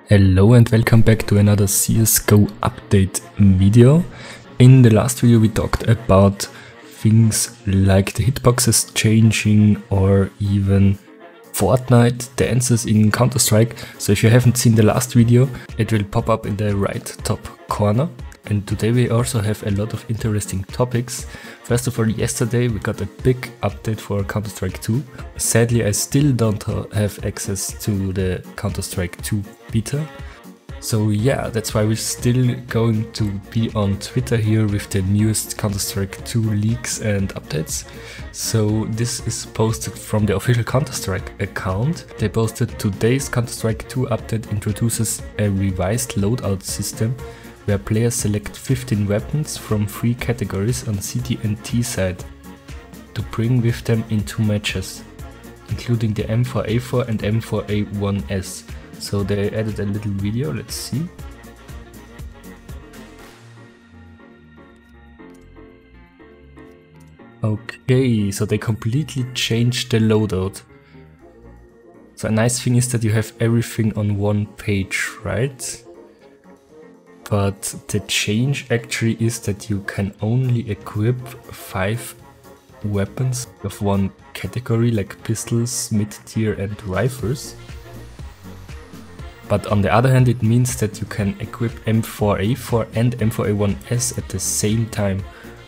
Hello and welcome back to another CSGO update video. In the last video we talked about things like the hitboxes changing or even Fortnite dances in Counter-Strike. So if you haven't seen the last video, it will pop up in the right top corner. And today we also have a lot of interesting topics. First of all, yesterday we got a big update for Counter-Strike 2. Sadly, I still don't have access to the Counter-Strike 2 beta. So yeah, that's why we're still going to be on Twitter here with the newest Counter-Strike 2 leaks and updates. So this is posted from the official Counter-Strike account. They posted today's Counter-Strike 2 update introduces a revised loadout system where players select 15 weapons from 3 categories on CT and T side to bring with them into matches, including the M4A4 and M4A1S. So they added a little video, let's see. Okay, so they completely changed the loadout. So a nice thing is that you have everything on one page, right? But the change actually is that you can only equip 5 weapons of one category, like pistols, mid-tier and rifles. But on the other hand, it means that you can equip M4A4 and M4A1S at the same time,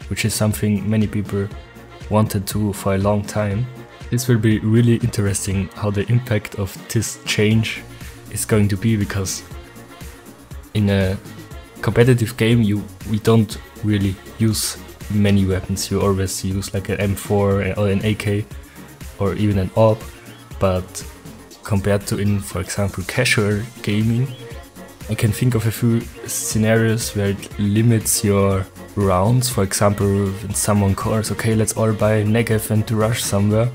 which is something many people wanted to for a long time. This will be really interesting how the impact of this change is going to be, because in a competitive game we don't really use many weapons. You always use like an M4 or an AK or even an AWP, but compared to in, for example, casual gaming, I can think of a few scenarios where it limits your rounds. For example, when someone calls, okay, let's all buy Negev and rush somewhere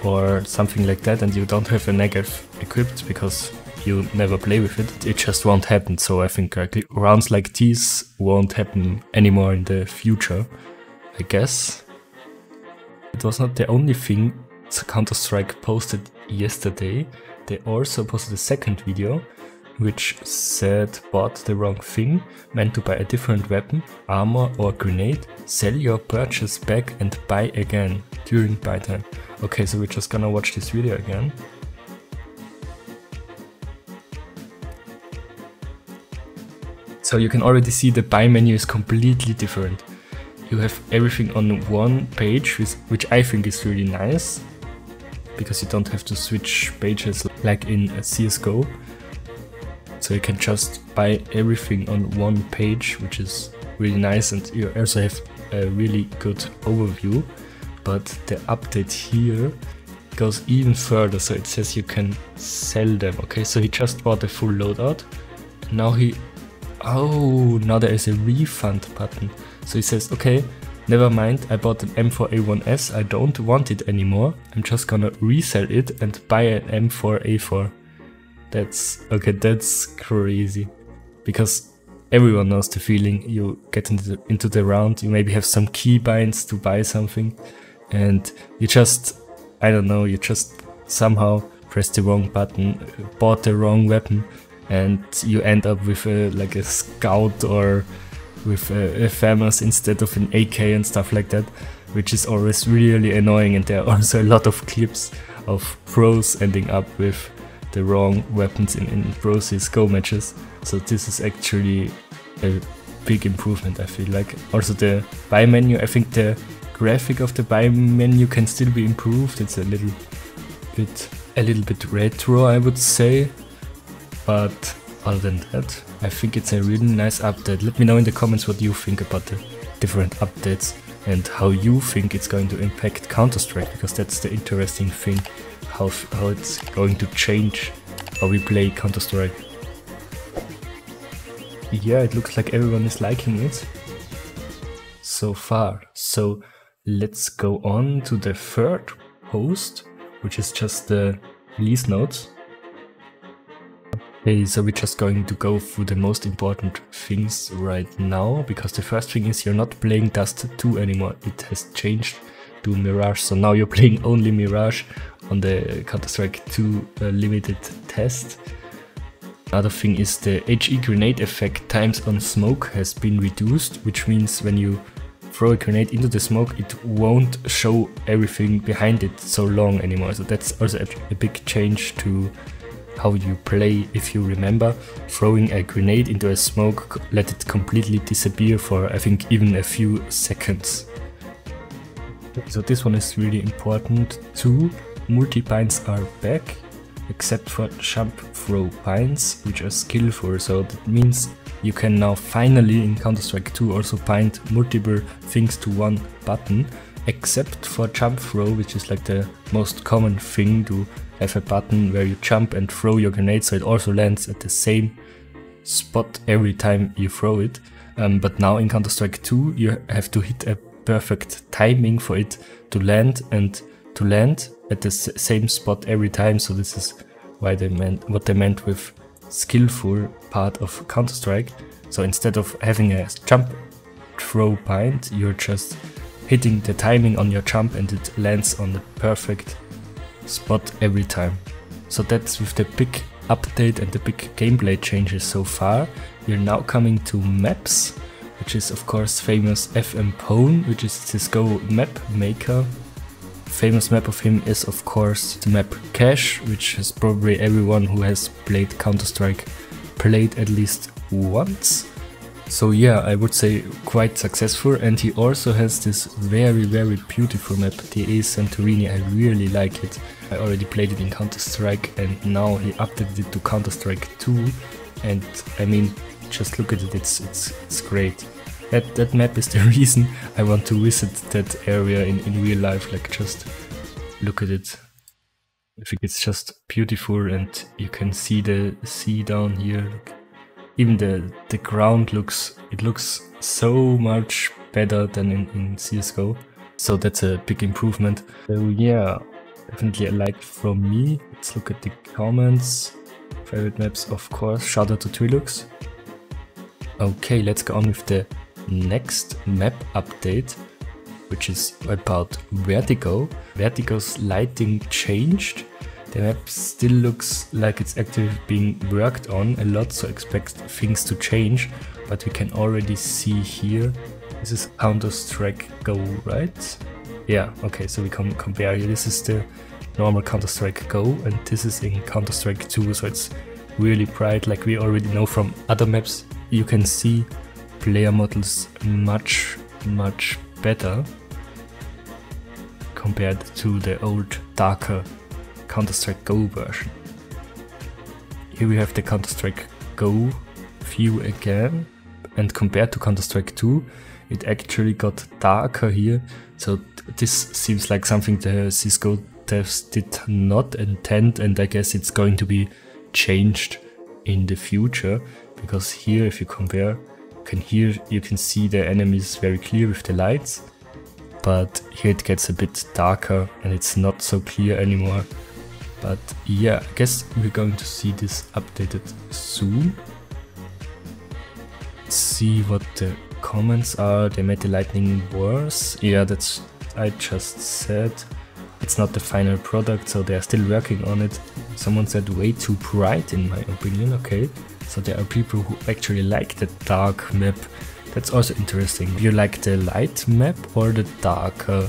or something like that, and you don't have a Negev equipped because you never play with it, it just won't happen. So I think rounds like these won't happen anymore in the future, I guess. It was not the only thing Counter-Strike posted yesterday. They also posted a second video which said bought the wrong thing, meant to buy a different weapon, armor or grenade, sell your purchase back and buy again during buy time. Okay, so we're just gonna watch this video again. So you can already see the buy menu is completely different. You have everything on one page, which I think is really nice, because you don't have to switch pages like in CSGO. So you can just buy everything on one page, which is really nice, and you also have a really good overview. But the update here goes even further, so it says you can sell them. Okay, so he just bought a full loadout, and now now there is a refund button. So he says, okay, never mind, I bought an M4A1S, I don't want it anymore, I'm just gonna resell it and buy an M4A4. That's crazy. Because everyone knows the feeling, you get into the round, you maybe have some key binds to buy something, and you just, I don't know, you just somehow pressed the wrong button, bought the wrong weapon, and you end up with like a scout or with a Famas instead of an AK and stuff like that, which is always really annoying. And there are also a lot of clips of pros ending up with the wrong weapons in pro CSGO matches. So this is actually a big improvement, I feel like. Also the buy menu, I think the graphic of the buy menu can still be improved. It's a little bit retro, I would say. But other than that, I think it's a really nice update. Let me know in the comments what you think about the different updates and how you think it's going to impact Counter-Strike, because that's the interesting thing, how it's going to change how we play Counter-Strike. Yeah, it looks like everyone is liking it so far. So let's go on to the third post, which is just the release notes. Okay, so we're just going to go through the most important things right now, because the first thing is you're not playing Dust 2 anymore. It has changed to Mirage, so now you're playing only Mirage on the Counter-Strike 2 limited test. Another thing is the HE grenade effect times on smoke has been reduced, which means when you throw a grenade into the smoke, it won't show everything behind it so long anymore. So that's also a big change to how you play. If you remember, throwing a grenade into a smoke let it completely disappear for I think even a few seconds. So this one is really important too. Multi-binds are back, except for jump throw binds, which are skillful. So that means you can now finally in Counter-Strike 2 also bind multiple things to one button, except for jump throw, which is like the most common thing, to have a button where you jump and throw your grenade so it also lands at the same spot every time you throw it. But now in Counter-Strike 2 you have to hit a perfect timing for it to land and to land at the same spot every time. So this is why what they meant with skillful part of Counter-Strike. So instead of having a jump throw bind, you're just hitting the timing on your jump and it lands on the perfect spot every time. So that's with the big update and the big gameplay changes so far. We're now coming to maps, which is of course famous FM Pwn, which is CSGO map maker. Famous map of him is of course the map Cache, which is probably everyone who has played Counter-Strike played at least once. So yeah, I would say quite successful. And he also has this very beautiful map, Deagle Santorini. I really like it. I already played it in Counter-Strike and now he updated it to Counter-Strike 2, and I mean, just look at it, it's great. That map is the reason I want to visit that area in real life. Like, just look at it. I think it's just beautiful, and you can see the sea down here. Even the ground looks so much better than in CSGO. So that's a big improvement. So yeah, definitely a like from me. Let's look at the comments. Favorite maps, of course. Shout out to Trilux. Okay, let's go on with the next map update, which is about Vertigo. Vertigo's lighting changed. The map still looks like it's actively being worked on a lot, so expect things to change, but we can already see here, this is Counter-Strike Go, right? Yeah, okay, so we can compare here. This is the normal Counter-Strike Go and this is in Counter-Strike 2, so it's really bright like we already know from other maps. You can see player models much better compared to the old darker Counter-Strike Go version. Here we have the Counter-Strike Go view again, and compared to Counter-Strike 2 it actually got darker here, so this seems like something the CSGO devs did not intend, and I guess it's going to be changed in the future, because here if you compare, you can see the enemies very clear with the lights, but here it gets a bit darker and it's not so clear anymore. But yeah, I guess we're going to see this updated soon. Let's see what the comments are. They made the lightning worse. Yeah, that's I just said. It's not the final product, so they are still working on it. Someone said way too bright in my opinion. Okay, so there are people who actually like the dark map. That's also interesting. Do you like the light map or the darker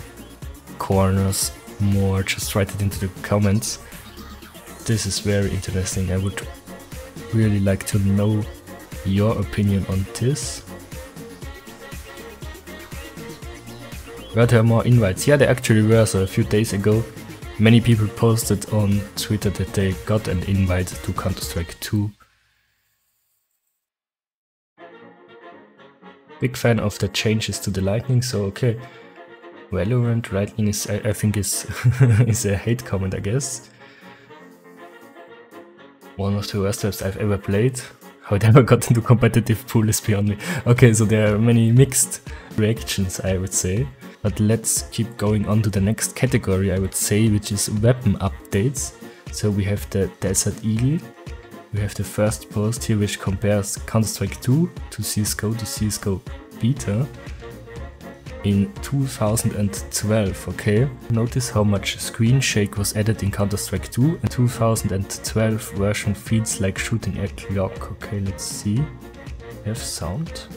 corners more? Just write it into the comments. This is very interesting. I would really like to know your opinion on this. Were there more invites? Yeah, there actually were. So a few days ago, many people posted on Twitter that they got an invite to Counter-Strike 2. Big fan of the changes to the lightning, so okay. Valorant lightning is, I think is is a hate comment, I guess. One of the worst maps I've ever played. How it ever got into competitive pool is beyond me. Okay, so there are many mixed reactions, I would say. But let's keep going on to the next category, I would say, which is weapon updates. So we have the Desert Eagle. We have the first post here, which compares Counter-Strike 2 to CSGO Beta. in 2012, okay? Notice how much screen shake was added in Counter-Strike 2, and 2012 version feels like shooting a clock. Okay, let's see. Have sound?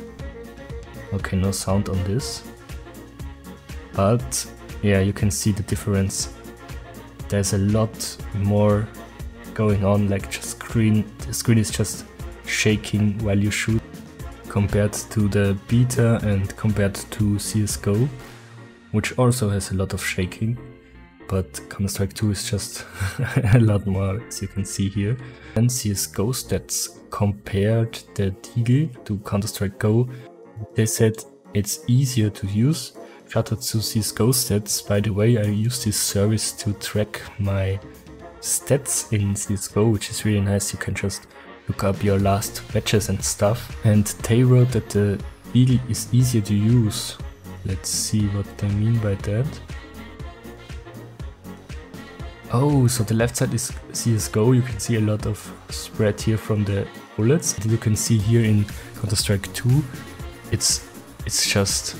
Okay, no sound on this. But yeah, you can see the difference. There's a lot more going on, like just the screen is just shaking while you shoot, compared to the beta and compared to CSGO, which also has a lot of shaking, but Counter-Strike 2 is just a lot more, as you can see here. And CSGO stats compared the Deagle to Counter-Strike Go. They said it's easier to use. Shout out to CSGO stats. By the way, I use this service to track my stats in CSGO, which is really nice. You can just look up your last matches and stuff. And they wrote that the Deagle is easier to use. Let's see what they mean by that. Oh, so the left side is CSGO. You can see a lot of spread here from the bullets. You can see here in Counter-Strike 2, it's just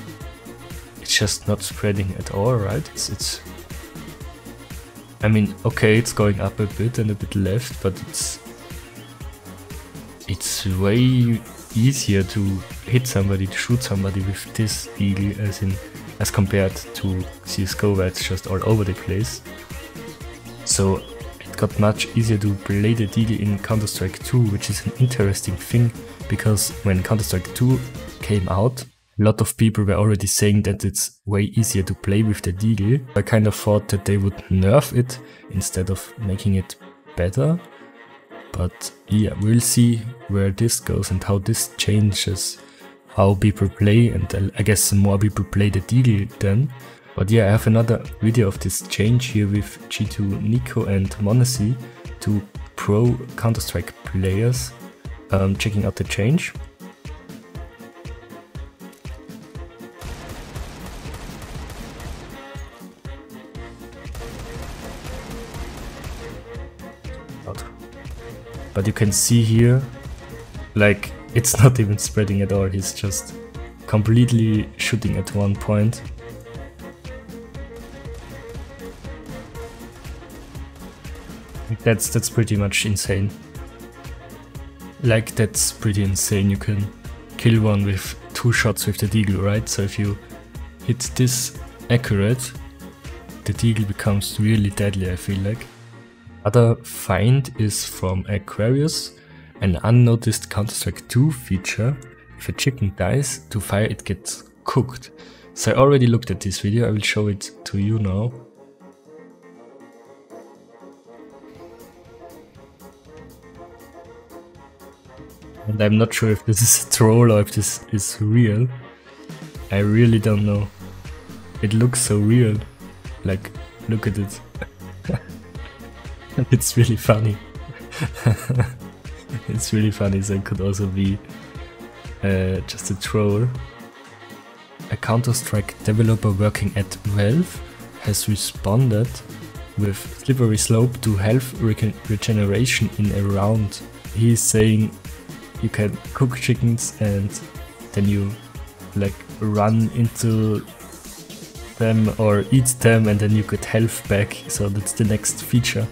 not spreading at all, right? I mean, okay, it's going up a bit and a bit left, but it's way easier to hit somebody, to shoot somebody with this Deagle as compared to CSGO, where it's just all over the place. So it got much easier to play the Deagle in Counter-Strike 2, which is an interesting thing, because when Counter-Strike 2 came out, a lot of people were already saying that it's way easier to play with the Deagle. I kind of thought that they would nerf it instead of making it better. But yeah, we'll see where this goes and how this changes how people play, and I guess more people play the Deagle then. But yeah, I have another video of this change here with G2 Nico and Monesi, two pro Counter-Strike players, checking out the change. But you can see here, like, it's not even spreading at all, he's just completely shooting at one point. That's pretty much insane. Like, that's pretty insane. You can kill one with 2 shots with the Deagle, right? So if you hit this accurate, the Deagle becomes really deadly, I feel like. Other find is from Aquarius, an unnoticed Counter-Strike 2 feature. If a chicken dies, to fire it gets cooked. So I already looked at this video, I will show it to you now. And I'm not sure if this is a troll or if this is real. I really don't know. It looks so real. Like, look at it. It's really funny. It's really funny, so it could also be just a troll. A Counter-Strike developer working at Valve has responded with slippery slope to health regeneration in a round. He's saying you can cook chickens and then you like run into them or eat them and then you get health back, so that's the next feature.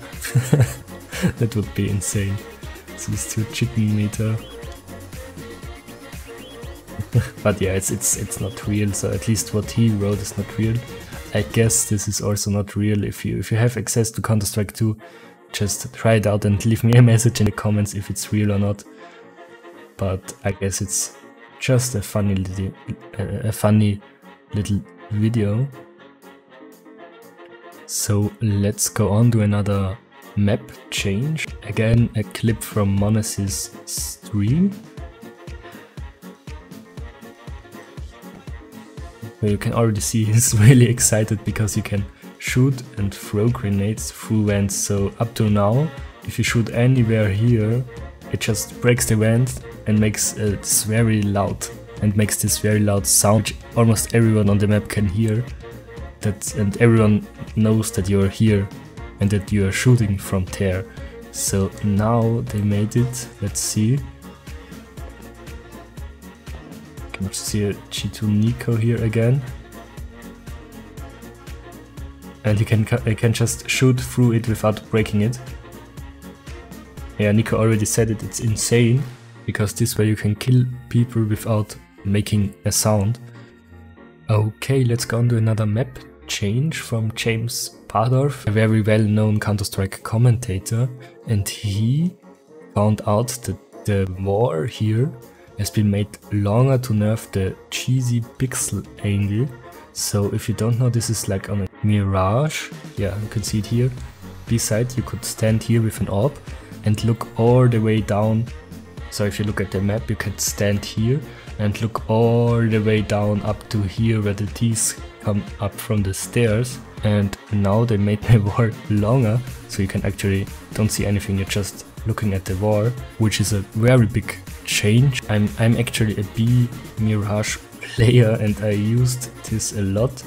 That would be insane. So it's 2 chicken meter. But yeah, it's not real, so at least what he wrote is not real. I guess this is also not real. If you have access to Counter-Strike 2, just try it out and leave me a message in the comments if it's real or not. But I guess it's just a funny little video. So let's go on to another map change. Again, a clip from Monesi's stream. Where you can already see he's really excited because you can shoot and throw grenades through vents. So up to now, if you shoot anywhere here, it just breaks the vent and makes this very loud sound, which almost everyone on the map can hear. And everyone knows that you're here and that you are shooting from there. So now they made it. Let's see. You can see a G2 Nico here again. and you can just shoot through it without breaking it. Yeah, Nico already said it, it's insane, because this way you can kill people without making a sound. Okay, let's go on to another map change from James Bardorf, a very well-known Counter-Strike commentator, and he found out that the war here has been made longer to nerf the cheesy pixel angle. So if you don't know, this is like on a Mirage, yeah, you can see it here. Beside, you could stand here with an orb and look all the way down. So if you look at the map, you can stand here and look all the way down up to here where the T's come up from the stairs. And now they made the war longer, so you can actually don't see anything, you're just looking at the war, which is a very big change. I'm actually a B Mirage player and I used this a lot.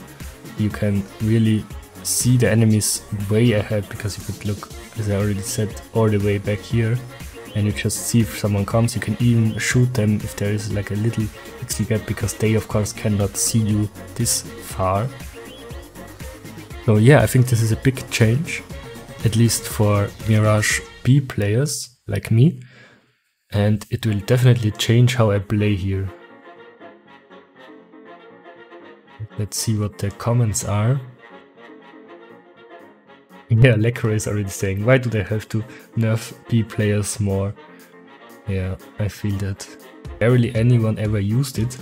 You can really see the enemies way ahead, because you could look, as I already said, all the way back here, and you just see if someone comes. You can even shoot them if there is like a little pixel gap, because they of course cannot see you this far. So yeah, I think this is a big change, at least for Mirage B players like me, and it will definitely change how I play here. Let's see what the comments are. Yeah, Lecro is already saying, why do they have to nerf B players more? Yeah, I feel that barely anyone ever used it,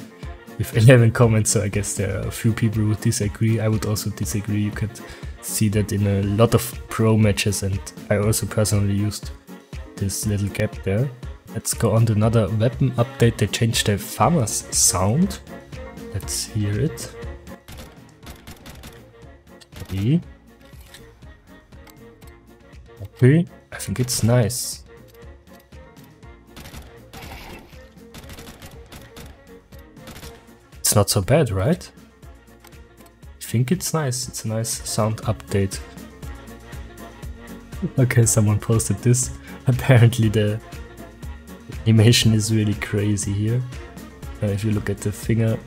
with 11 comments, so I guess there are a few people who disagree. I would also disagree. You could see that in a lot of pro matches, and I also personally used this little gap there. Let's go on to another weapon update. They changed the Famas sound. Let's hear it. Okay, I think it's nice. It's not so bad, right? I think it's nice. It's a nice sound update. Okay, someone posted this. Apparently the animation is really crazy here. If you look at the finger,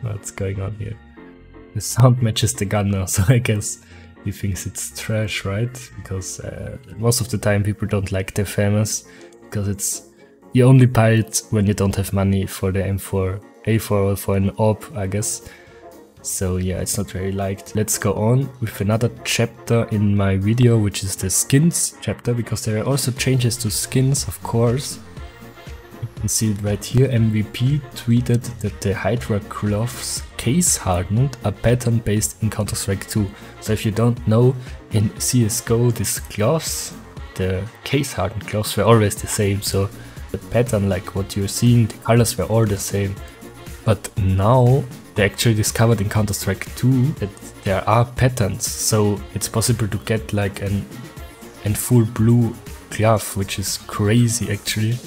what's going on here? The sound matches the gun now, so I guess he thinks it's trash, right? Because most of the time people don't like the Famas, because it's you only buy it when you don't have money for the M4A4 or for an orb, I guess. So yeah, it's not very liked. Let's go on with another chapter in my video, which is the skins chapter, because there are also changes to skins, of course. You can see it right here. MVP tweeted that the Hydra gloves case hardened are pattern based in Counter-Strike 2. So if you don't know, in CSGO these gloves, the case hardened gloves were always the same. So the pattern, like what you're seeing, the colors were all the same. But now they actually discovered in Counter-Strike 2 that there are patterns. So it's possible to get like an full blue glove, which is crazy actually.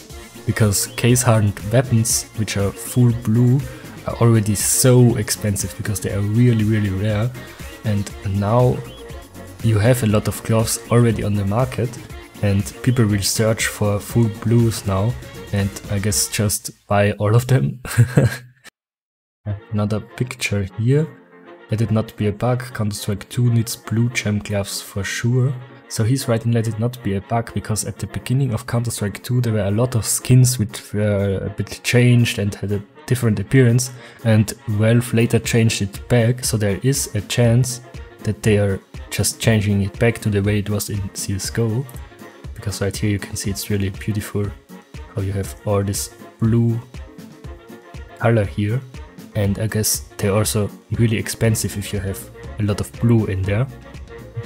Because case hardened weapons, which are full blue, are already so expensive because they are really, really rare. And now you have a lot of gloves already on the market, and people will search for full blues now, and I guess just buy all of them. Another picture here. Let it not be a bug. Counter-Strike 2 needs blue gem gloves for sure. So he's writing let it not be a bug, because at the beginning of Counter-Strike 2 there were a lot of skins which were a bit changed and had a different appearance, and Valve later changed it back, so there is a chance that they are just changing it back to the way it was in CSGO. Because right here you can see it's really beautiful how you have all this blue color here, and I guess they're also really expensive if you have a lot of blue in there.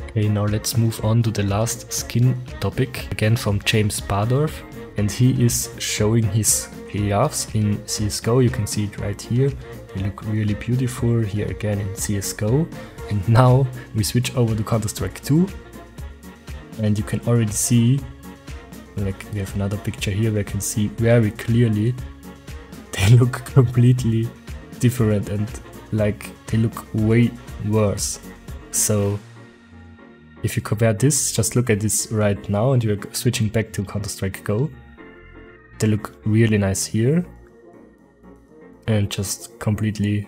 Okay, now let's move on to the last skin topic, again from James Bardorf, and he is showing his gloves in CSGO. You can see it right here. They look really beautiful here again in CSGO. And now we switch over to Counter-Strike 2, and you can already see, like we have another picture here where you can see very clearly they look completely different, and like they look way worse. So if you compare this, just look at this right now, and you're switching back to Counter-Strike Go. They look really nice here, and just completely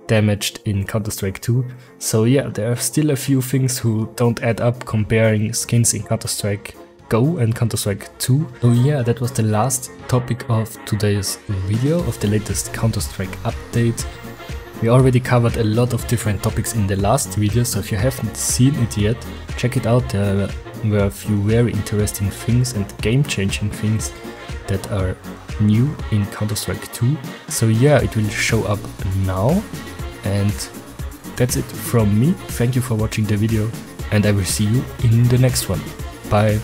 damaged in Counter-Strike 2. So yeah, there are still a few things who don't add up comparing skins in Counter-Strike Go and Counter-Strike 2. So yeah, that was the last topic of today's video, of the latest Counter-Strike update. We already covered a lot of different topics in the last video, so if you haven't seen it yet, check it out. There were a few very interesting things and game-changing things that are new in Counter-Strike 2. So yeah, it will show up now. And that's it from me. Thank you for watching the video, and I will see you in the next one. Bye.